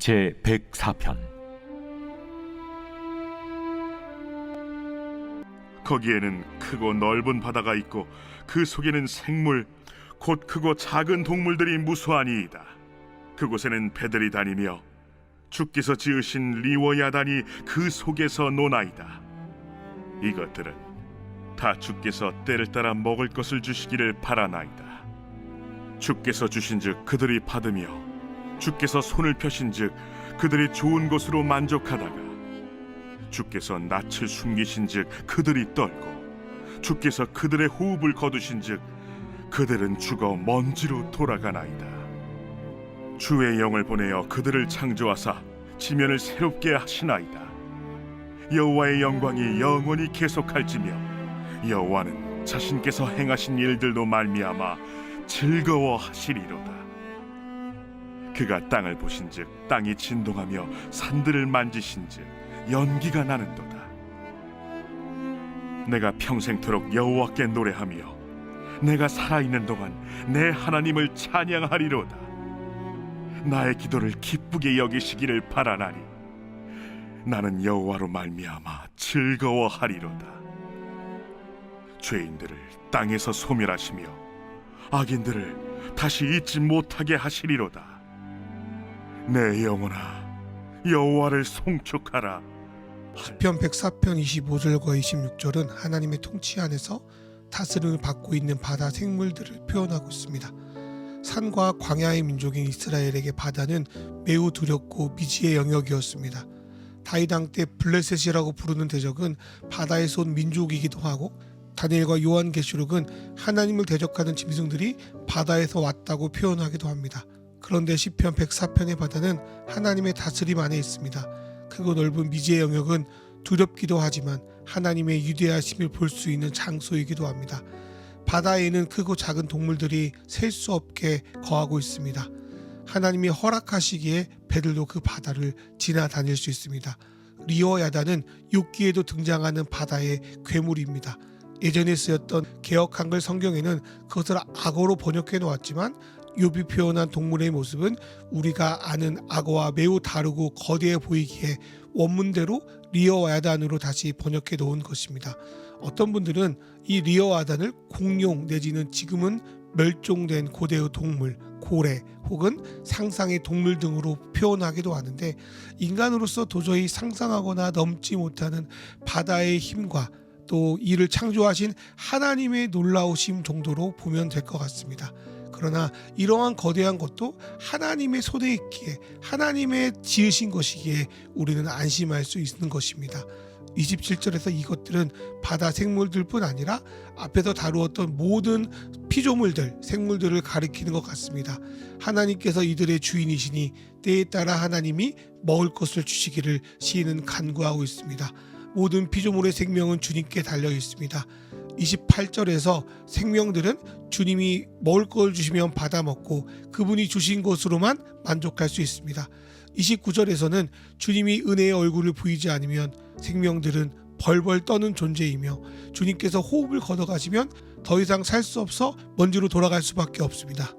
제 104편. 거기에는 크고 넓은 바다가 있고 그 속에는 생물 곧 크고 작은 동물들이 무수하니이다. 그곳에는 배들이 다니며 주께서 지으신 리워야단이 그 속에서 노나이다. 이것들은 다 주께서 때를 따라 먹을 것을 주시기를 바라나이다. 주께서 주신즉 그들이 받으며 주께서 손을 펴신즉 그들이 좋은 것으로 만족하다가 주께서 낯을 숨기신즉 그들이 떨고 주께서 그들의 호흡을 거두신즉 그들은 죽어 먼지로 돌아가나이다. 주의 영을 보내어 그들을 창조하사 지면을 새롭게 하시나이다. 여호와의 영광이 영원히 계속할지며 여호와는 자신께서 행하신 일들로 말미암아 즐거워하시리로다. 그가 땅을 보신즉 땅이 진동하며 산들을 만지신즉 연기가 나는도다. 내가 평생토록 여호와께 노래하며 내가 살아있는 동안 내 하나님을 찬양하리로다. 나의 기도를 기쁘게 여기시기를 바라나니 나는 여호와로 말미암아 즐거워하리로다. 죄인들을 땅에서 소멸하시며 악인들을 다시 잊지 못하게 하시리로다. 내 영혼아 여호와를 송축하라. 시편 104편 25절과 26절은 하나님의 통치 안에서 다스림을 받고 있는 바다 생물들을 표현하고 있습니다. 산과 광야의 민족인 이스라엘에게 바다는 매우 두렵고 미지의 영역이었습니다. 다윗 왕 때 블레셋이라고 부르는 대적은 바다에서 온 민족이기도 하고, 다니엘과 요한계시록은 하나님을 대적하는 짐승들이 바다에서 왔다고 표현하기도 합니다. 그런데 시편 104편의 바다는 하나님의 다스림 안에 있습니다. 크고 넓은 미지의 영역은 두렵기도 하지만 하나님의 위대하심을 볼 수 있는 장소이기도 합니다. 바다에는 크고 작은 동물들이 셀 수 없게 거하고 있습니다. 하나님이 허락하시기에 배들도 그 바다를 지나다닐 수 있습니다. 리워야단은 욥기에도 등장하는 바다의 괴물입니다. 예전에 쓰였던 개역 한글 성경에는 그것을 악어로 번역해 놓았지만 욥이 표현한 동물의 모습은 우리가 아는 악어와 매우 다르고 거대해 보이기에 원문대로 리워야단으로 다시 번역해 놓은 것입니다. 어떤 분들은 이 리워야단을 공룡 내지는 지금은 멸종된 고대의 동물, 고래 혹은 상상의 동물 등으로 표현하기도 하는데, 인간으로서 도저히 상상하거나 넘지 못하는 바다의 힘과 또 이를 창조하신 하나님의 놀라우심 정도로 보면 될 것 같습니다. 그러나 이러한 거대한 것도 하나님의 손에 있기에, 하나님의 지으신 것이기에 우리는 안심할 수 있는 것입니다. 27절에서 이것들은 바다 생물들뿐 아니라 앞에서 다루었던 모든 피조물들, 생물들을 가리키는 것 같습니다. 하나님께서 이들의 주인이시니 때에 따라 하나님이 먹을 것을 주시기를 시인은 간구하고 있습니다. 모든 피조물의 생명은 주님께 달려 있습니다. 28절에서 생명들은 주님이 먹을 걸 주시면 받아 먹고 그분이 주신 것으로만 만족할 수 있습니다. 29절에서는 주님이 은혜의 얼굴을 보이지 않으면 생명들은 벌벌 떠는 존재이며 주님께서 호흡을 걷어가시면 더 이상 살 수 없어 먼지로 돌아갈 수밖에 없습니다.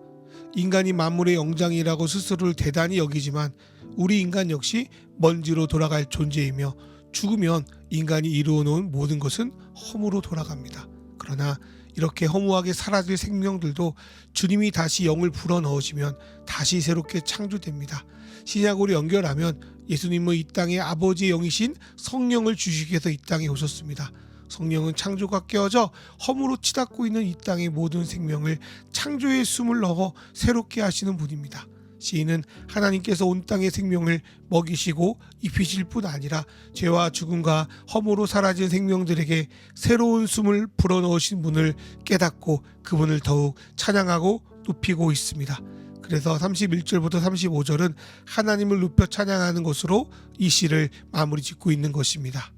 인간이 만물의 영장이라고 스스로를 대단히 여기지만 우리 인간 역시 먼지로 돌아갈 존재이며 죽으면 인간이 이루어놓은 모든 것은 허무로 돌아갑니다. 그러나 이렇게 허무하게 사라질 생명들도 주님이 다시 영을 불어넣으시면 다시 새롭게 창조됩니다. 신약으로 연결하면 예수님은 이 땅에 아버지의 영이신 성령을 주시기 위해서 이 땅에 오셨습니다. 성령은 창조가 깨어져 허무로 치닫고 있는 이 땅의 모든 생명을 창조의 숨을 넣어 새롭게 하시는 분입니다. 시인은 하나님께서 온 땅의 생명을 먹이시고 입히실 뿐 아니라 죄와 죽음과 허무로 사라진 생명들에게 새로운 숨을 불어넣으신 분을 깨닫고 그분을 더욱 찬양하고 높이고 있습니다. 그래서 31절부터 35절은 하나님을 높여 찬양하는 것으로 이 시를 마무리 짓고 있는 것입니다.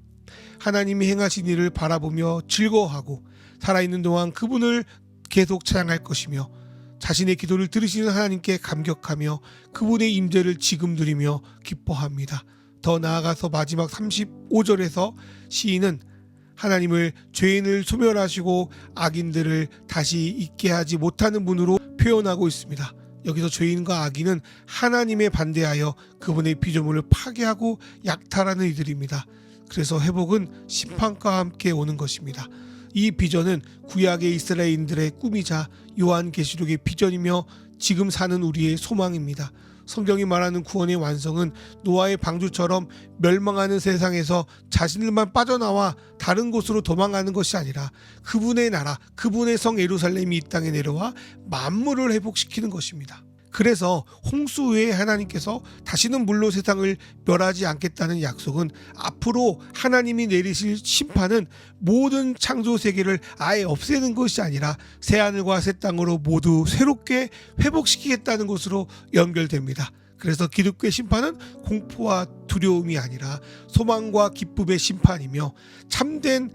하나님이 행하신 일을 바라보며 즐거워하고 살아있는 동안 그분을 계속 찬양할 것이며 자신의 기도를 들으시는 하나님께 감격하며 그분의 임재를 지금 누리며 기뻐합니다. 더 나아가서 마지막 35절에서 시인은 하나님을 죄인을 소멸하시고 악인들을 다시 있게 하지 못하는 분으로 표현하고 있습니다. 여기서 죄인과 악인은 하나님에 반대하여 그분의 피조물을 파괴하고 약탈하는 이들입니다. 그래서 회복은 심판과 함께 오는 것입니다. 이 비전은 구약의 이스라엘인들의 꿈이자 요한계시록의 비전이며 지금 사는 우리의 소망입니다. 성경이 말하는 구원의 완성은 노아의 방주처럼 멸망하는 세상에서 자신들만 빠져나와 다른 곳으로 도망가는 것이 아니라 그분의 나라, 그분의 성 예루살렘이 이 땅에 내려와 만물을 회복시키는 것입니다. 그래서 홍수 후에 하나님께서 다시는 물로 세상을 멸하지 않겠다는 약속은 앞으로 하나님이 내리실 심판은 모든 창조 세계를 아예 없애는 것이 아니라 새하늘과 새 땅으로 모두 새롭게 회복시키겠다는 것으로 연결됩니다. 그래서 기독교의 심판은 공포와 두려움이 아니라 소망과 기쁨의 심판이며 참된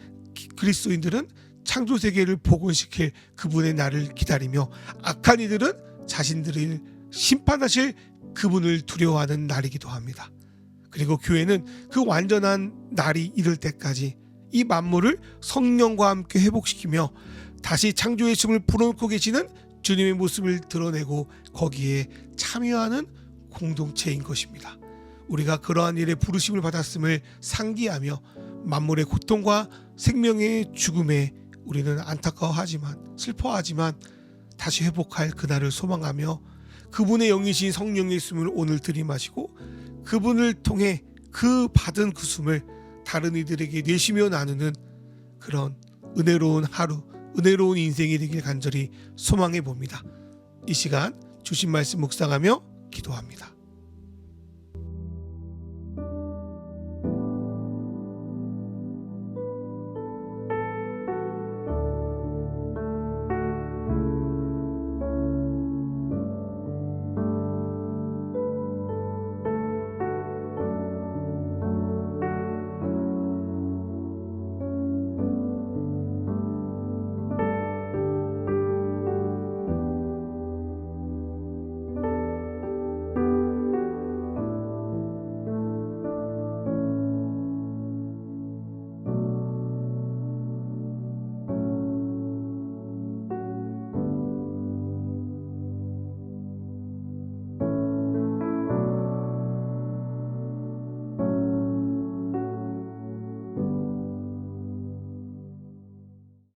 그리스도인들은 창조 세계를 복원시킬 그분의 날을 기다리며 악한 이들은 자신들을 심판하실 그분을 두려워하는 날이기도 합니다. 그리고 교회는 그 완전한 날이 이를 때까지 이 만물을 성령과 함께 회복시키며 다시 창조의 춤을 불어넣고 계시는 주님의 모습을 드러내고 거기에 참여하는 공동체인 것입니다. 우리가 그러한 일에 부르심을 받았음을 상기하며 만물의 고통과 생명의 죽음에 우리는 안타까워하지만 슬퍼하지만 다시 회복할 그날을 소망하며 그분의 영이신 성령의 숨을 오늘 들이마시고 그분을 통해 그 받은 그 숨을 다른 이들에게 내쉬며 나누는 그런 은혜로운 하루, 은혜로운 인생이 되길 간절히 소망해 봅니다. 이 시간 주신 말씀 묵상하며 기도합니다.